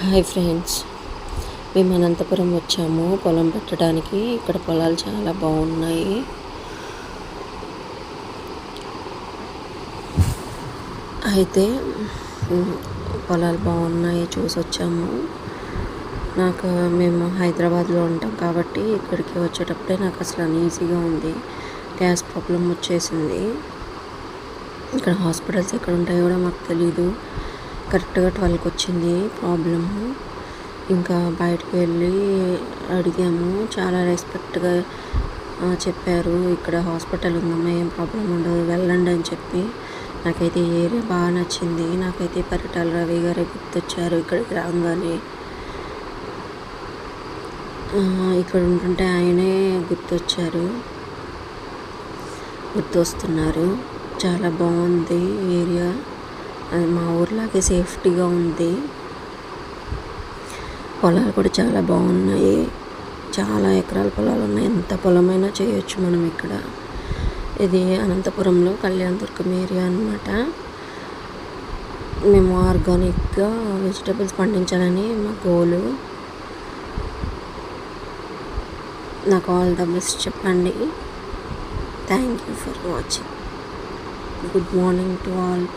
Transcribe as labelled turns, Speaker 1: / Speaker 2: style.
Speaker 1: Hi friends, మేము అనంతపురం వచ్చాము పొలం పెట్టడానికి. ఇక్కడ పొలాలు చాలా బాగున్నాయి. అయితే పొలాలు బాగున్నాయి చూసి వచ్చాము. మేము హైదరాబాద్లో ఉంటాం కాబట్టి ఇక్కడికి వచ్చేటప్పుడే నాకు అసలు అన్ఈజీగా ఉంది. గ్యాస్ ప్రాబ్లం వచ్చేసింది. ఇక్కడ హాస్పిటల్స్ ఎక్కడ ఉంటాయో కూడా మాకు తెలీదు. కరెక్ట్గా 12కి వచ్చింది ప్రాబ్లము. ఇంకా బయటకు వెళ్ళి అడిగాము. చాలా రెస్పెక్ట్గా చెప్పారు, ఇక్కడ హాస్పిటల్ ఉందమ్మా, ఏం ప్రాబ్లం ఉండదు, వెళ్ళండి అని చెప్పి. నాకైతే ఈ ఏరియా బాగా నచ్చింది. నాకైతే పరిటాల రవి గారే గుర్తొచ్చారు ఇక్కడికి రాగానే. ఇక్కడ ఉంటుంటే ఆయనే గుర్తొస్తున్నారు. చాలా బాగుంది ఏరియా. అది మా ఊర్లాగే సేఫ్టీగా ఉంది. పొలాలు కూడా చాలా బాగున్నాయి. చాలా ఎకరాల పొలాలు ఉన్నాయి. ఎంత పొలమైనా చేయొచ్చు మనం ఇక్కడ. ఇది అనంతపురంలో కళ్యాణదుర్గం ఏరియా అన్నమాట. మేము ఆర్గానిక్గా వెజిటబుల్స్ పండించాలని మా గోలు. నాకు ఆల్ ద బెస్ట్ చెప్పండి. Thank you for watching. Good morning to all.